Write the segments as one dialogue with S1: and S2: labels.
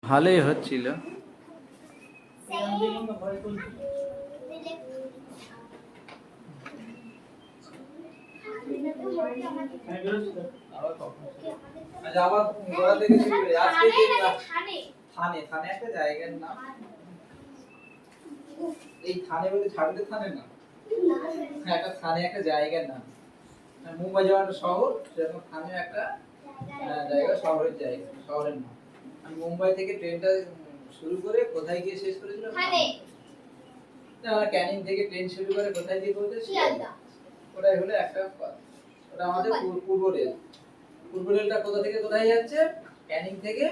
S1: ভালোই হচ্ছিল।
S2: আচ্ছা আবার গোড়া থেকে শুরু করি। আজকে যে থানে থানে একটা জায়গার নাম। এই থানে বলতে ঝাড়খণ্ডের থানে না, একটা থানে একটা জায়গার নাম। মুম্বাই যেমন একটা শহর, সেরকম থানে একটা জায়গা, শহরের জায়গা, শহরের নাম। আমি মুম্বাই থেকে ট্রেনটা শুরু করে কোথায় গিয়ে শেষ করেছিলাম? থানে। আমরা ক্যানিং থেকে ট্রেন শুরু করে কোথায় গিয়ে পৌঁছেছি? শিয়ালদা। ওটাই হলো একটা কথা। ওটা আমাদের পূর্ব রেল। পূর্ব রেলটা কোথা থেকে কোথায় যাচ্ছে? ক্যানিং থেকে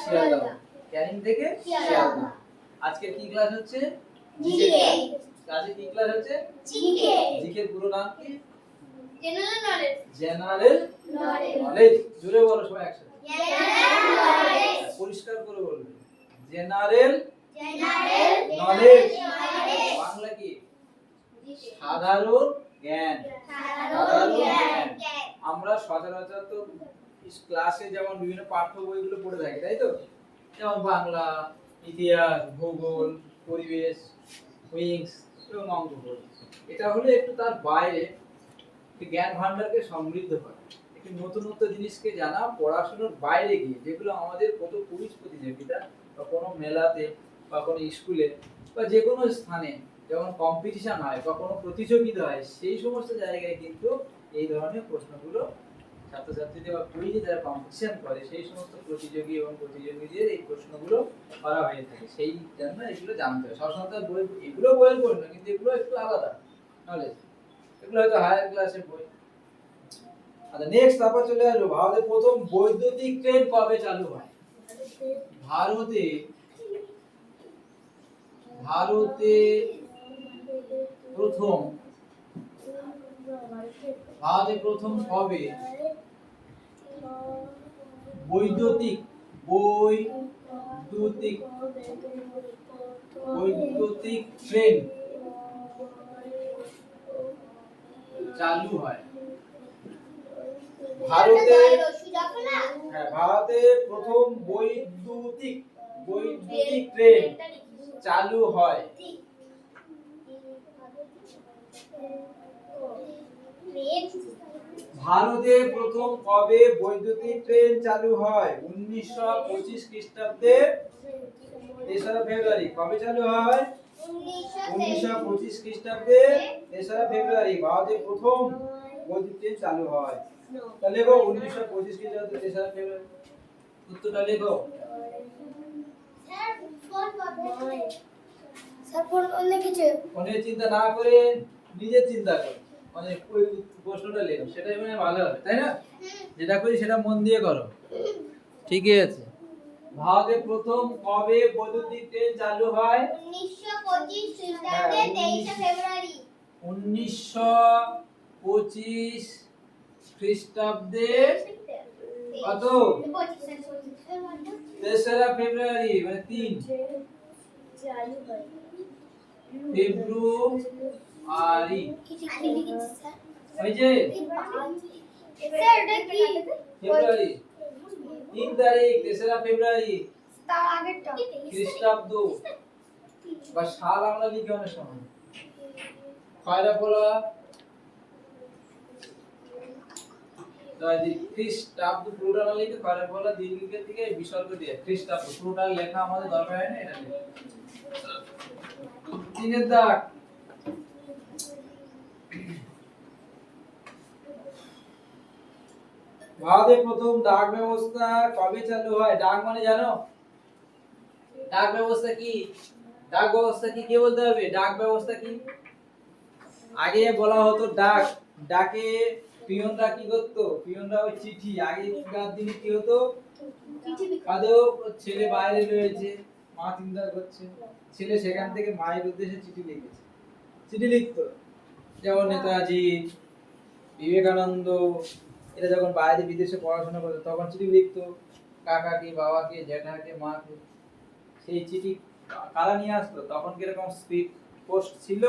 S2: শিয়ালদা। ক্যানিং থেকে শিয়ালদা। আজকে কি ক্লাস হচ্ছে? জিকে। আজকে কি ক্লাস হচ্ছে? জিকে। জিকে এর পুরো নাম কি? General knowledge. General knowledge. জোরে বলো সবাই একসাথে। General knowledge. পরিষ্কার করে বলবে। General knowledge. বাংলা কি? সাধারণ জ্ঞান। সাধারণ জ্ঞান। আমরা সচরাচর তো ক্লাসে যেমন বিভিন্ন পাঠ্য বইগুলো পড়ে থাকি, তাই তো? যেমন বাংলা, ইতিহাস, ভূগোল, পরিবেশ, উইংস এবং অঙ্ক বই। এটা হলো একটু তার বাইরে জ্ঞান ভান্ডারকে সমৃদ্ধ করে, একটু নতুনত্ব জিনিসকে জানা, পড়াশোনার বাইরে গিয়ে যেগুলো আমাদের কত কুইজ প্রতিযোগিতা বা কোনো মেলাতে বা কোনো স্কুলে বা যে কোনো স্থানে যখন কম্পিটিশন হয় বা কোনো প্রতিযোগিতা হয়, সেই সমস্ত জায়গায় কিন্তু এই ধরনের প্রশ্নগুলো ছাত্রছাত্রীদের বা কুইজে যারা কম্পিটিশন করে সেই সমস্ত প্রতিযোগী এবং প্রতিযোগীদের এই প্রশ্নগুলো করা হয়ে থাকে। সেই জন্য এগুলো জানতে হয়। সবসময় তো বই, এগুলো বইয়ের পড়ি না, কিন্তু এগুলো একটু আলাদা নলেজ, এগুলো হয়তো হায়ার ক্লাসের বই। আচ্ছা নেক্সট তারপর চলে আসবো, ভারতের প্রথম বৈদ্যুতিক ট্রেন কবে চালু হয়? ভারতে ভারতে প্রথম কবে বৈদ্যুতিক বৈদ্যুতিক বৈদ্যুতিক ট্রেন চালু হয়? ভারতে ভারতে প্রথম বৈদ্যুতিক ট্রেন চালু হয় ভারতে প্রথম কবে বৈদ্যুতিক ট্রেন চালু হয়? 1925 খ্রিস্টাব্দে 3রা ফেব্রুয়ারি। কবে চালু হয়? 1925 খ্রিস্টাব্দে 3রা ফেব্রুয়ারি ভারতে প্রথম বৈদ্যুতিক ট্রেন চালু হয়। তাহলে লেখো 1925 খ্রিস্টাব্দে 3রা ফেব্রুয়ারি। উত্তরটা লেখো। মনে চিন্তা না করে নিজে চিন্তা করো, মানে ওই প্রশ্নটা লেখো, সেটাই মানে ভালো হবে, তাই না? যেটা করি সেটা মন দিয়ে করো। ঠিকই আছে। ভারতে প্রথম কবে বৈদ্যুতিক ট্রেন চালু হয়? 1925 খ্রিস্টাব্দে 23 ফেব্রুয়ারি। 1925 খ্রিস্টাব্দে কত? 3রা ফেব্রুয়ারি, মানে 3 ফেব্রুয়ারি। ওই যে স্যার এটা কি ফেব্রুয়ারি 3 তারিখ, 3রা ফেব্রুয়ারি। তার আগেরটা খ্রিস্টাব্দ বা সাল আমরা লিখি অনেক সময়। কয়টা বলা? খ্রিস্টাব্দ পুরোটা না লিখে কয়টা বলা দীর্ঘিকের দিকে বিসর্গ দিয়ে খ্রিস্টাব্দ পুরোটা লেখা আমাদের দরকার হয় না, এটা লিখি। 3 এর দাগ। ভারতের প্রথম ডাক ব্যবস্থা কবে চালু হয়? ডাক মানে জানো? ডাক ব্যবস্থা কি? ডাক ব্যবস্থা কি কে বলতে হবে? ডাক ব্যবস্থা কি? আগে বলা হতো ডাক, ডাকে পিয়নরা কি করতো? পিয়নরা ওই চিঠি, আগেকার দিনে কি হতো? আদৌ ছেলে বাইরে রয়েছে, মা চিন্তা করছে, ছেলে সেখান থেকে মায়ের উদ্দেশ্যে চিঠি লিখেছে, চিঠি লিখতো। যেমন নেতাজি, বিবেকানন্দ এরা যখন বাইরে বিদেশে পড়াশোনা করতো তখন চিঠি লিখতো কাকাকে, বাবাকে, জ্যাঠাকে, মাকে। সেই চিঠি কারা নিয়ে আসতো? তখন কিরকম স্পিড পোস্ট ছিল,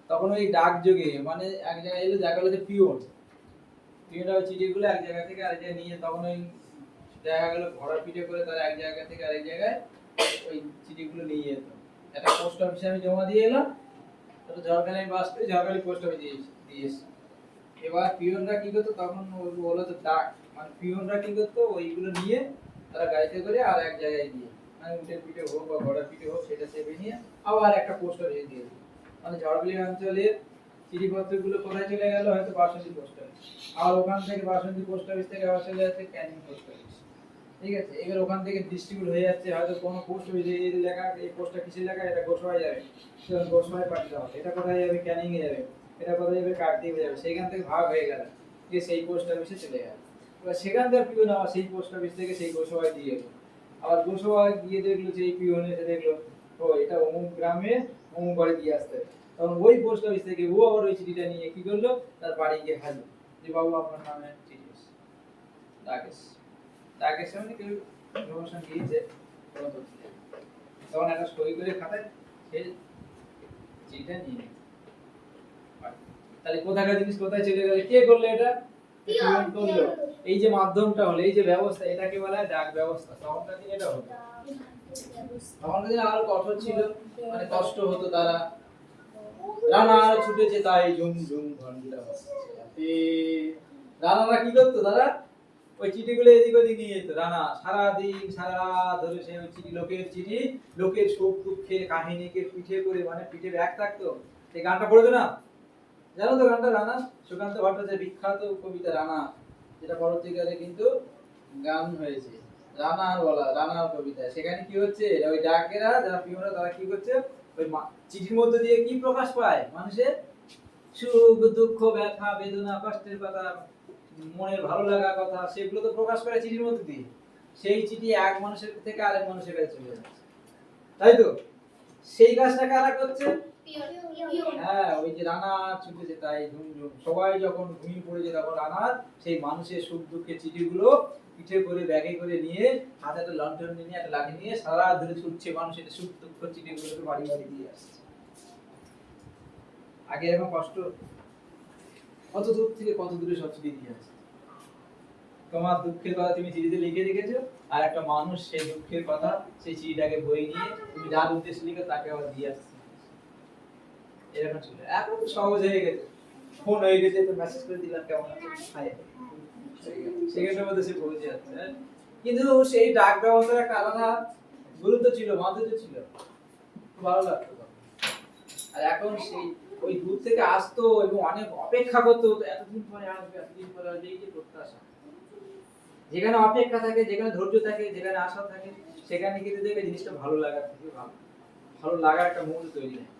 S2: তখন ওই ডাক যোগে, মানে এক জায়গায় এলো দেখা গেলো যে পিওনরা ওই চিঠিগুলো এক জায়গা থেকে আরেক জায়গায় নিয়ে তখন ওই দেখা গেল ঘোড়ার পিঠে করে তারা এক জায়গা থেকে আরেক জায়গায় ওই চিঠিগুলো নিয়ে যেত। একটা পোস্ট অফিসে আমি জমা দিয়ে এলাম, তো ঝড়খালি বাস করে ঝড়খালি পোস্ট অফিসে দিয়ে এসেছি। এবার পিয়নরা কি করতো তখন, বলো তো ডাক, মানে পিয়নরা কি করতো ওইগুলো নিয়ে তারা গাড়িতে করে আর এক জায়গায় দিয়ে, মানে উটের পিঠে হোক বা ঘোড়ার পিঠে হোক সেটা চেপে নিয়ে আবার একটা পোস্ট অফিসে দিয়ে দিত। মানে ঝড়খালি অঞ্চলের চিঠিপত্রগুলো কোথায় চলে গেল, হয়তো বাসন্তী পোস্ট অফিস, আর ওখান থেকে বাসন্তী পোস্ট অফিস থেকে আবার চলে যাচ্ছে ক্যানিং পোস্ট অফিস। ঠিক আছে, এবার ওখান থেকে ডিস্ট্রিবিউট হয়ে যাচ্ছে হয়তো কোনো পোস্ট অফিসে এই লেখা, এই পোস্টটা কিসের লেখা, এটা গোসবায় যাবে, সেখানে গোসবায় পাঠিয়ে দেওয়া হবে, এটা কোথায় যাবে ক্যানিং এ যাবে, এটা কোথায় যাবে কাকদ্বীপে যাবে, সেইখান থেকে ভাগ হয়ে গেল যে সেই পোস্ট অফিসে চলে গেল। এবার সেখানকার পিওন আবার সেই পোস্ট অফিস থেকে সেই গোসবায় দিয়ে এলো, আবার গোসবায় গিয়ে দেখলো যে এই পিওন এসে দেখলো ও এটা অমুক গ্রামে অমুক বাড়ি দিয়ে আসতে হবে। তখন ওই পোস্ট অফিস থেকে ও আবার ওই চিঠিটা নিয়ে কি করলো, তার বাড়ি গিয়ে হাজির যে বাবু আপনার নামে চিঠি এসেছে, রাকেশ রাকেশ মানে কেউ প্রমোশন দিয়েছে, তখন একটা সই করে খাতায় সে চিঠিটা নিয়ে নেয়। তাহলে কোথাকার জিনিস কোথায় চলে গেল, কে করলো এটা, পিয়ন করলো। এই যে মাধ্যমটা হলো, এই যে ব্যবস্থা, এটাকে বলা হয় ডাক ব্যবস্থা। তখনকার দিনে এটা হতো, তখনকার দিনে আরো কঠোর ছিল, মানে কষ্ট হতো। তারা রানা আর ছুটেছে তাই ঝুম ঝুম ঘন্টা বাজছে। রানারা কি করতো, তারা ওই চিঠিগুলো এদিক ওদিক নিয়ে যেত। রানা সারাদিন সারা রাত ধরে সে ওই চিঠি, লোকের চিঠি, লোকের সুখ দুঃখের কাহিনীকে পিঠে করে, মানে পিঠে ব্যাগ থাকতো। এই গানটা পড়বে না, জানো তো গানটা, রানা সুকান্ত ভট্টাচার্যের বিখ্যাত কবিতা রানা, যেটা পরবর্তীকালে কিন্তু গান হয়েছে। রানার বলা, রানার কবিতা, সেখানে কি হচ্ছে, ওই ডাকেরা যারা পিয়নরা তারা কি করছে, ওই চিঠির মধ্যে দিয়ে কি প্রকাশ পায়, মানুষের সুখ দুঃখ ব্যথা বেদনা কষ্টের কথা, মনের ভালো লাগা কথা, সেগুলো তো প্রকাশ করে চিঠির মধ্যে দিয়ে। সেই চিঠি এক মানুষের থেকে আরেক মানুষের কাছে চলে যাচ্ছে, তাই তো? সেই কাজটা কারা করছে, হ্যাঁ ওই যে রানা ছুটেছে তাই ঝুমঝুম, সবাই যখন ঘুমিয়ে পড়েছে তখন রানার সেই মানুষের সুখ দুঃখের চিঠিগুলো পিঠে করে ব্যাগে করে নিয়ে, হাতে একটা লণ্ঠন নিয়ে একটা লাঠি নিয়ে সারা রাত ধরে ছুটছে, মানুষের সুখ দুঃখ চিঠিগুলোকে বাড়ি বাড়ি দিয়ে আসছে। আগে এরকম কষ্ট, কত দূর থেকে কত দূরে সব চিঠি দিয়ে আসছে। তোমার দুঃখের কথা তুমি চিঠিতে লিখে রেখেছো, আর একটা মানুষ সেই দুঃখের কথা সেই চিঠিটাকে বই নিয়ে তুমি যার উদ্দেশ্যে লিখে তাকে আবার দিয়ে আসছে। এরকম ছিল, এখন তো সহজ হয়ে গেছে, ফোন হয়ে গেছে, তো মেসেজ করে দিলাম কেমন আছিস, হাই, সেকেন্ডের মধ্যে সে পৌঁছে যাচ্ছে। কিন্তু সেই ডাক ব্যবস্থার একটা আলাদা গুরুত্ব ছিল, মাধুর্য ছিল, খুব ভালো লাগতো। আর এখন সেই ওই দূর থেকে আসতো এবং অনেক অপেক্ষা করতো, এতদিন পরে আসবে, এতদিন পরে আসবে, এই যে প্রত্যাশা। যেখানে অপেক্ষা থাকে, যেখানে ধৈর্য থাকে, যেখানে আশা থাকে, সেখানে কিন্তু দেখবে জিনিসটা ভালো লাগার থেকে ভালো লাগার একটা মুহূর্ত তৈরি হয়।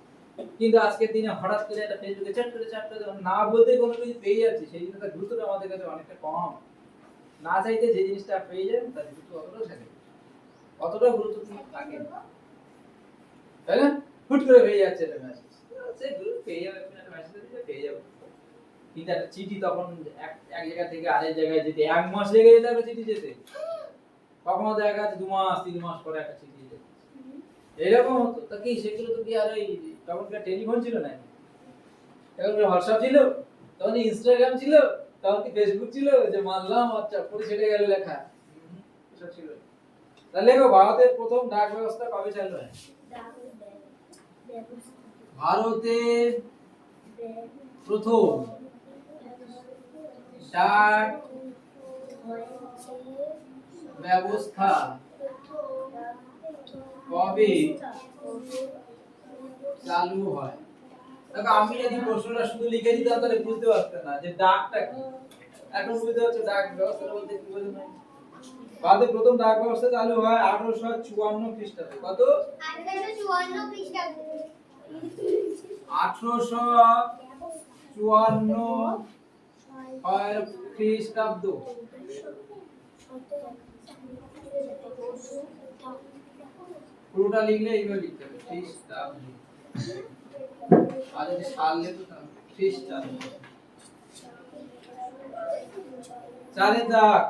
S2: কিন্তু আজকের দিনে হঠাৎ করে একটা ফেসবুকে চ্যাট করে না বলতে কোনো কিছু পেয়ে যাচ্ছে, সেই জিনিসটা গুরুত্বটা আমাদের কাছে অনেকটা কম। না চাইতে যে জিনিসটা পেয়ে যায় তার গুরুত্ব অতটা থাকে, অতটা গুরুত্বপূর্ণ থাকে, তাই না? হুট করে পেয়ে যাচ্ছে একটা মেসেজ, সে গুরুত্ব পেয়ে যাবে, একটা মেসেজ দিলে পেয়ে যাবে। কিন্তু একটা চিঠি তখন এক জায়গা থেকে আরেক জায়গায় যেতে 1 মাস লেগে যেত একটা চিঠি যেতে, কখনো দেখা যাচ্ছে 2 মাস 3 মাস পরে একটা চিঠি যেত, এরকম হতো। তা কি সেগুলো তো কি আর ওই তখনকার টেলিফোন ছিল না, তখন হোয়াটসঅ্যাপ ছিল, তখন ইনস্টাগ্রাম ছিল, তখন কি ফেসবুক ছিল যে মানলাম আচ্ছা পরে ছেড়ে গেল লেখা, এসব ছিল। তাহলে লেখো ভারতের প্রথম ডাক ব্যবস্থা কবে চালু হয়? ভারতের প্রথম ডাক ব্যবস্থা কবে চালু হয়? দেখো আমি যদি প্রশ্নটা শুধু লিখে দিতাম তাহলে বুঝতে পারতেন না যে ডাকটা কি। এখন বুঝতে পারছো ডাক ব্যবস্থা বলতে কি বোঝানো হয়। ভারতের প্রথম ডাক ব্যবস্থা চালু হয় 1854 খ্রিস্টাব্দে। কত? 1854 খ্রিস্টাব্দে। 1854 খ্রিস্টাব্দ। পুরোটা লিখলে এইভাবে লিখতে হবে খ্রিস্টাব্দ, আর যদি সাল লিখো তাহলে খ্রিস্টাব্দ। চারের দাগ,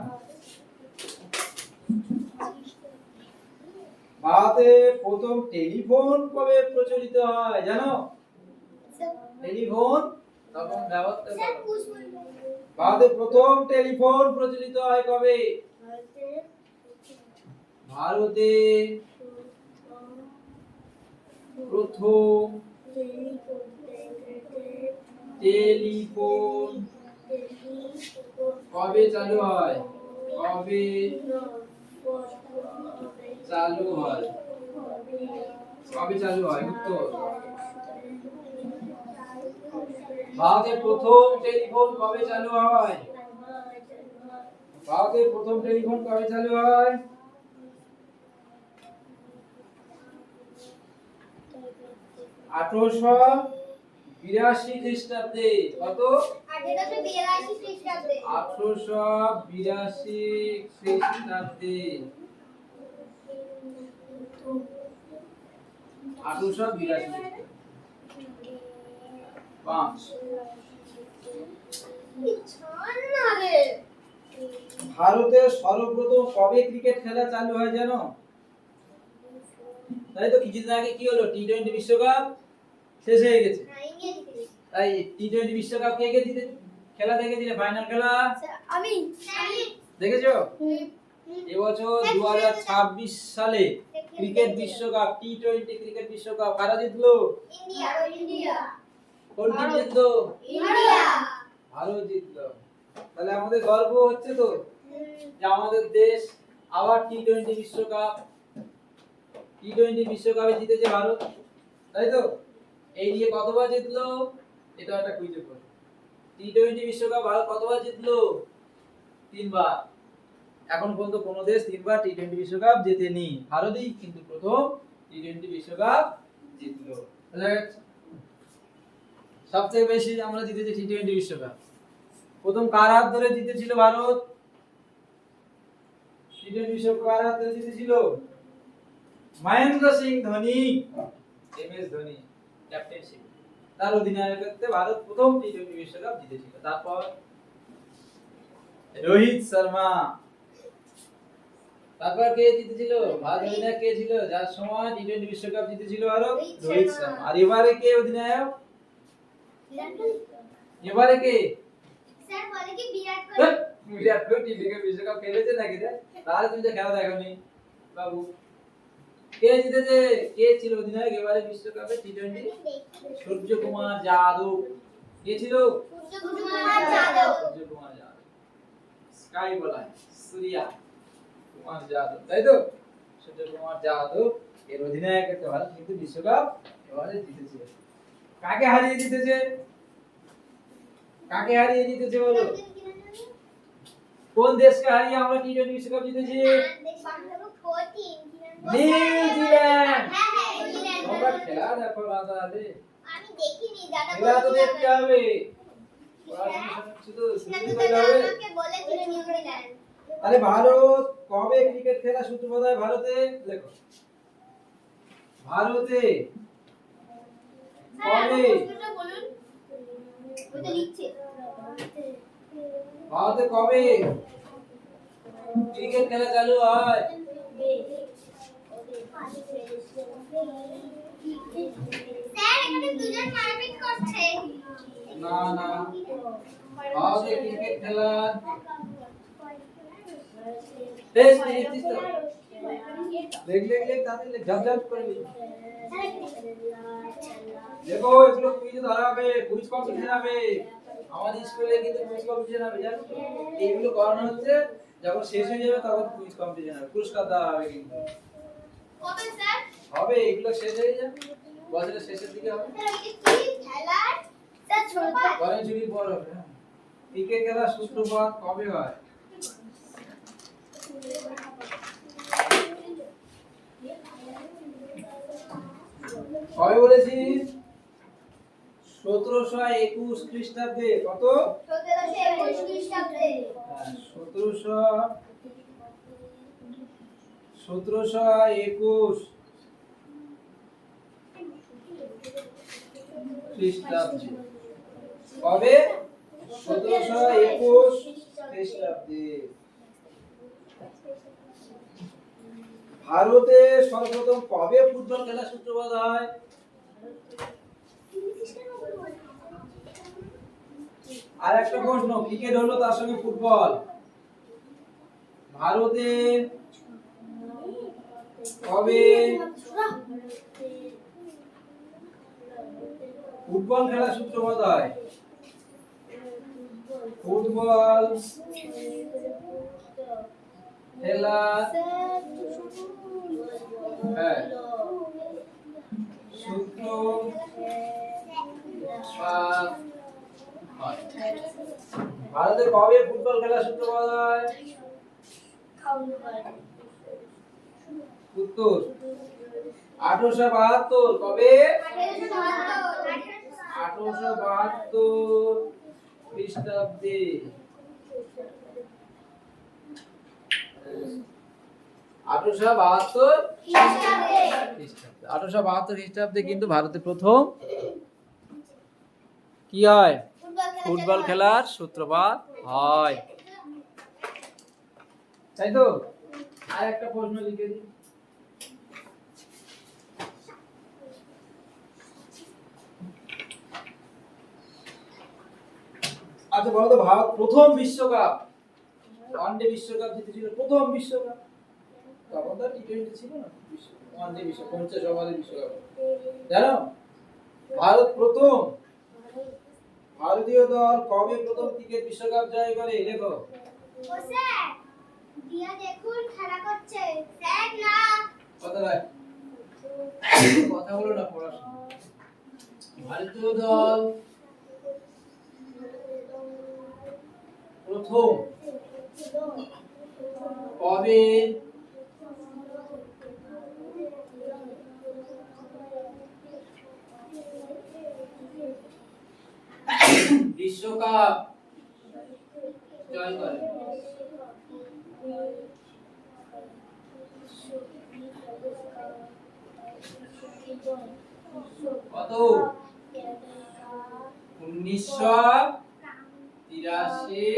S2: ভারতে প্রথম টেলিফোন কবে প্রচলিত হয় জানো? টেলিফোন তখন ব্যবহার ভারতে প্রথম টেলিফোন প্রচলিত হয় কবে? ভারতে প্রথম টেলিফোন কবে চালু হয়? কবে চালু হয়? কবে চালু হয়? উত্তর। ভারতের প্রথম টেলিফোন কবে চালু হয়? ভারতের প্রথম টেলিফোন কবে চালু হয়? 1882 খ্রিস্টাব্দে। কত?
S1: 1882 খ্রিস্টাব্দে।
S2: 1882 খ্রিস্টাব্দে। 1882 5। ভারতে সর্বপ্রথম কবে ক্রিকেট খেলা চালু হয় জানো? তাই তো কিছুদিন আগে কি হলো, টি-20 বিশ্বকাপ শেষ হয়ে গেছে। তাই টি-20 বিশ্বকাপ কে কে জিতে খেলা দেখেছিলে? ফাইনাল খেলা
S1: আমি
S2: দেখেছো? এবছর 2026 সালে ক্রিকেট বিশ্বকাপ, টি-20 ক্রিকেট বিশ্বকাপ কারা জিতলো?
S1: ইন্ডিয়া।
S2: কোন টিম জিতলো?
S1: ইন্ডিয়া।
S2: ভারত জিতলো। তাহলে আমাদের গর্ব হচ্ছে তো যে আমাদের দেশ আবার টি-20 বিশ্বকাপে জিতেছে ভারত, তাই তো? এই নিয়ে কতবার জিতলো এটা একটা কুইজের প্রশ্ন। টি-20 বিশ্বকাপ ভারত কতবার জিতলো? 3 বার। এখন পর্যন্ত কোন দেশ 3 বার টি-20 বিশ্বকাপ জেতেনি, ভারতই কিন্তু প্রথম টি-20 বিশ্বকাপ জিতলো। সবথেকে বেশি আমরা জিতেছি টি-20 বিশ্বকাপ। প্রথম কার হাত ধরে জিতেছিল ভারত? টি-20 বিশ্বকাপ কার হাত ধরে জিতেছিল? মহেন্দ্র সিং ধোনি, এমএস ধোনি ক্যাপ্টেনশিপ, তার অধিনায়কত্বে ভারত প্রথম টি-20 বিশ্বকাপ জিতেছিল। তারপর রোহিত শর্মা। তারপর কে জিতেছিল? ভারত অধিনায়ক কে ছিল যার সময় টি-20 বিশ্বকাপ জিতেছিল ভারত? রোহিত শর্মা। আর এবারে কে অধিনায়ক? এবারে কে?
S1: স্যার বলে কি বিরাট কোহলি।
S2: বিরাট কোহলি টি-20 বিশ্বকাপ খেলেছে নাকি রে? তাহলে তুমি তো খেলা দেখোনি বাবু। কে জিতেছে? কে ছিল অধিনায়ক এবারে বিশ্বকাপে টি-20? সূর্যকুমার যাদব। কে ছিল?
S1: সূর্যকুমার যাদব।
S2: সূর্যকুমার যাদব, স্কাই বলার সূর্যা কুমার যাদব, তাই তো? সূর্যকুমার যাদব এর অধিনায়কত্বে ভারত কিন্তু বিশ্বকাপ এবারে জিতেছে। কাকে হারিয়ে জিতেছে? কাকে হারিয়ে জিতেছে বলো? কোন দেশকে হারিয়ে আমরা টি-20 বিশ্বকাপ জিতেছি? নিউজিল্যান্ড। তোমরা খেলা দেখো রাধা রে।
S1: আমি দেখিনি দাদা।
S2: খেলা তো দেখতে হবে, পড়াশোনা শুধু করলে হবে?
S1: আমাকে বলেছিল নিউজিল্যান্ড।
S2: আরে ভারত কবে ক্রিকেট খেলা সূত্রপাত হয় ভারতে? দেখো ভারতে কবে?
S1: বলুন। ওই তো লিখছে।
S2: ভারতে কবে ক্রিকেট খেলা চালু হয়?
S1: স্যার এখানে দুজন মারপিট করছে।
S2: না না, ভারতে ক্রিকেট খেলা বেশ নির্দিষ্ট। দেখ দেখ দেখ তাতে ঝপ ঝপ করে লিখ। দেখো এগুলো কুইজ ধরা হবে, কুইজ কম্পিটিশন হবে। আমাদের স্কুলে কিন্তু কুইজ কম্পিটিশন হবে, জানো তো? এইগুলো করানো হচ্ছে, যখন শেষ হয়ে যাবে তখন কুইজ কম্পিটিশন হবে, পুরস্কার দেওয়া হবে কিন্তু।
S1: কবে স্যার?
S2: হবে, এগুলো শেষ হয়ে যাবে, বছরের শেষের দিকে হবে।
S1: স্যার এটা কি খেলা? স্যার ছোট
S2: গণেশ ছুটির পর হবে। হ্যাঁ, ক্রিকেট খেলার সূত্রপাত কবে হয়? কবে বলেছি? 1721 খ্রিস্টাব্দে। কত?
S1: 1721 খ্রিস্টাব্দে।
S2: 1721 খ্রিস্টাব্দে। কবে? 1721 খ্রিস্টাব্দে। ভারতে সর্বপ্রথম কবে ফুটবল খেলার সূত্রপাত হয়? আর একটা প্রশ্ন, ক্রিকেট হলো তার সঙ্গে ফুটবল। ভারতে কবে ফুটবল খেলার সূত্রপাত হয়? ফুটবল খেলা হ্যাঁ সূত্রপাত হয়। ভারতে কবে ফুটবল খেলার সূত্রপাত হয়? উত্তর 1872। কবে? 1872 খ্রিস্টাব্দে। 1872 খ্রিস্টাব্দে কিন্তু ভারতে প্রথম কি হয়? ফুটবল খেলার সূত্রপাত হয়। তাই তো? আর একটা প্রশ্ন লিখে দিই। আচ্ছা বলো তো, ভারত প্রথম বিশ্বকাপ ওয়ানডে বিশ্বকাপ জিতেছিল, প্রথম বিশ্বকাপ। তখন তো টি20 ছিল না, ওয়ানডে বিশ্বকাপ 50 ওভারের বিশ্বকাপ। জানো ভারত প্রথম ভারতীয় দল কবে প্রথম ক্রিকেট বিশ্বকাপ জয় করে? লেখো।
S1: ও স্যার দিয়া দেখুন খেলা করছে স্যার না
S2: কথা বলো না, পড়াশোনা। ভারতীয় দল প্রথম কবে বিশ্বকাপ জয় করে? কত? 1983।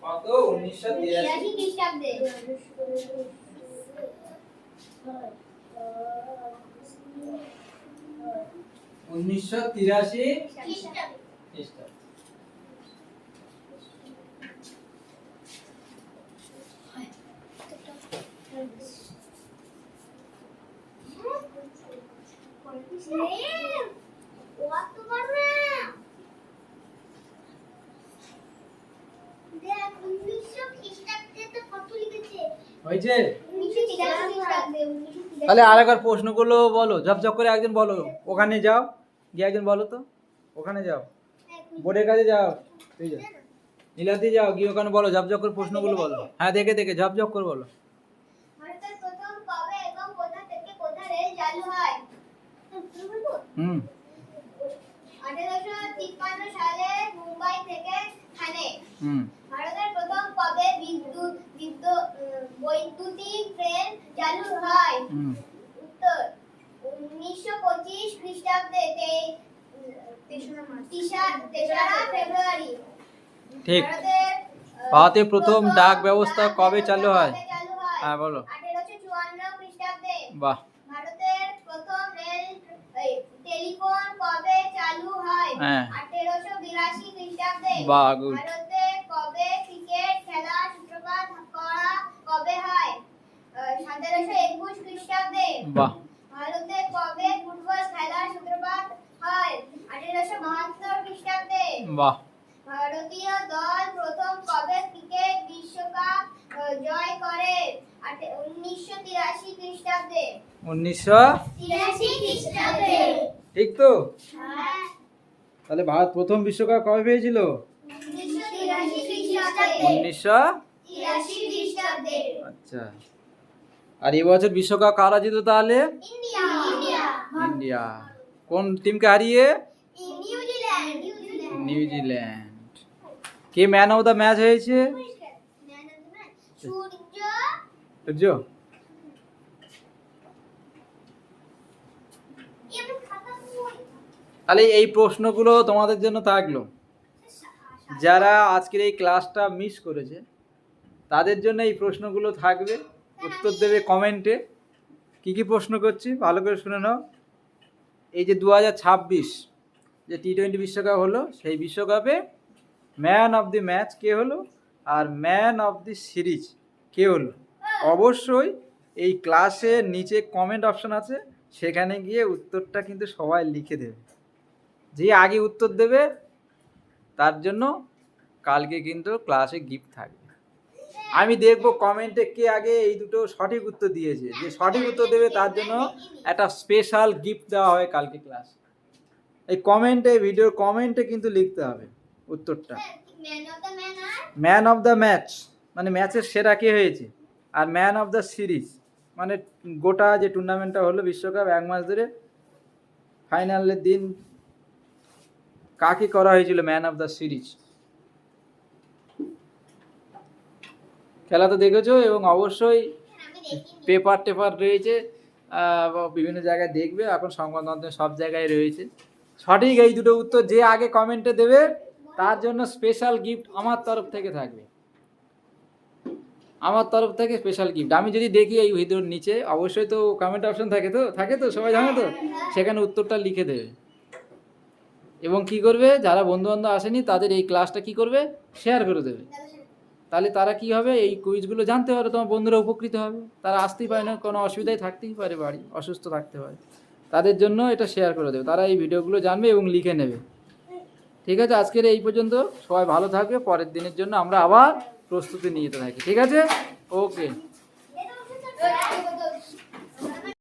S2: কত? 1983
S1: খ্রিস্টাব্দে।
S2: 1983 খ্রিস্টাব্দে। হয়েছে? তাহলে আরেকবার প্রশ্নগুলো বলো, ঝপঝপ করে একজন বলো। ওখানে যাও, গিয়ে একজন বলো তো, ওখানে যাও, বোর্ডের কাছে যাও, তুই যাও, নীলাতে যাও, গিয়ে ওখানে বলো, ঝপঝপ করে প্রশ্নগুলো বলো। হ্যাঁ দেখে দেখে ঝপঝপ করে বলো।
S1: ভারতের প্রথম কবে এবং কোথা থেকে কোথা রেল চালু হয়? 1853 সালে মুম্বাই থেকে থানে। ভারতের প্রথম কবে বৈদ্যুতিক ট্রেন চালু হয়? উত্তর 1925 খ্রিস্টাব্দে 3রা ফেব্রুয়ারি।
S2: ঠিক। ভারতের প্রথম ডাক ব্যবস্থা কবে চালু হয়? হ্যাঁ বলো।
S1: 1854 খ্রিস্টাব্দে।
S2: বাহ।
S1: ভারতের প্রথম টেলিফোন কবে চালু হয়? 1882 খ্রিস্টাব্দে।
S2: বাহ, গুড।
S1: ভারতে কবে ক্রিকেট খেলার সূত্রপাত কবে হয়? 1721 খ্রিস্টাব্দে।
S2: বাহ।
S1: ভারতে কবে ফুটবল খেলার সূত্রপাত হয়? 1872 খ্রিস্টাব্দে।
S2: বাহ।
S1: ভারতীয় দল প্রথম কবে ক্রিকেট বিশ্বকাপ জয় করে? 1983 খ্রিস্টাব্দে।
S2: 1983
S1: খ্রিস্টাব্দে।
S2: ঠিক তো?
S1: হ্যাঁ।
S2: তাহলে ভারত প্রথম বিশ্বকাপ কবে পেয়েছিল?
S1: 1983 খ্রিস্টাব্দে।
S2: 1983
S1: খ্রিস্টাব্দে।
S2: আচ্ছা। আর এই বছর বিশ্বকাপ কারা জিতল তাহলে?
S1: ইন্ডিয়া।
S2: ইন্ডিয়া। কোন টিমকে হারিয়ে?
S1: New Zealand.
S2: New Zealand. K man of the match হয়েছে? সূর্য। তাহলে এই প্রশ্নগুলো তোমাদের জন্য থাকলো। যারা আজকের এই ক্লাসটা মিস করেছে তাদের জন্য এই প্রশ্নগুলো থাকবে, উত্তর দেবে কমেন্টে। কি কি প্রশ্ন করছি ভালো করে শুনে নাও। এই যে 2026 যে টি20 বিশ্বকাপ হলো, সেই বিশ্বকাপে ম্যান অফ দি ম্যাচ কে হলো আর ম্যান অফ দি সিরিজ কে হলো? অবশ্যই এই ক্লাসের নিচে কমেন্ট অপশন আছে, সেখানে গিয়ে উত্তরটা কিন্তু সবাই লিখে দেবে। যে আগে উত্তর দেবে তার জন্য কালকে কিন্তু ক্লাসে গিফট থাকবে। আমি দেখব কমেন্টে কে আগে এই দুটো সঠিক উত্তর দিয়েছে, যে সঠিক উত্তর দেবে তার জন্য একটা স্পেশাল গিফট দেওয়া হয় কালকে ক্লাসে। এই কমেন্টে, ভিডিওর কমেন্টে কিন্তু লিখতে হবে উত্তরটা। ম্যান অফ দ্য ম্যাচ মানে ম্যাচের সেরা কে হয়েছে, আর ম্যান অফ দ্য সিরিজ মানে গোটা যে টুর্নামেন্টটা হলো বিশ্বকাপ 1 মাস ধরে, ফাইনালের দিন কাকে করা হয়েছিল ম্যান অফ দ্য সিরিজ। খেলা তো দেখেছো, এবং অবশ্যই পেপার টেপার রয়েছে, বিভিন্ন জায়গায় দেখবে, এখন সংবাদ মাধ্যমে সব জায়গায় রয়েছে। সঠিক এই দুটো উত্তর যে আগে কমেন্টে দেবে তার জন্য স্পেশাল গিফট আমার তরফ থেকে থাকবে, আমার তরফ থেকে স্পেশাল গিফট। আমি যদি দেখি এই ভিডিওর নিচে, অবশ্যই তো কমেন্ট অপশন থাকে তো সবাই জানো তো, সেখানে উত্তরটা লিখে দেবে। এবং কি করবে, যারা বন্ধু বান্ধব আসেনি তাদের এই ক্লাসটা কি করবে, শেয়ার করে দেবে। তাহলে তারা কি হবে, এই কুইজগুলো জানতে পারে, তোমার বন্ধুরা উপকৃত হবে। তারা আসতেই পারে না, কোনো অসুবিধায় থাকতেই পারে, বাড়ি অসুস্থ থাকতে পারে, তাদের জন্য এটা শেয়ার করে দেবে। তারা এই ভিডিওগুলো জানবে এবং লিখে নেবে। ঠিক আছে, আজকের এই পর্যন্ত। সবাই ভালো থাকবে, পরের দিনের জন্য আমরা আবার প্রস্তুতি নিয়ে যেতে থাকি। ঠিক আছে, ওকে।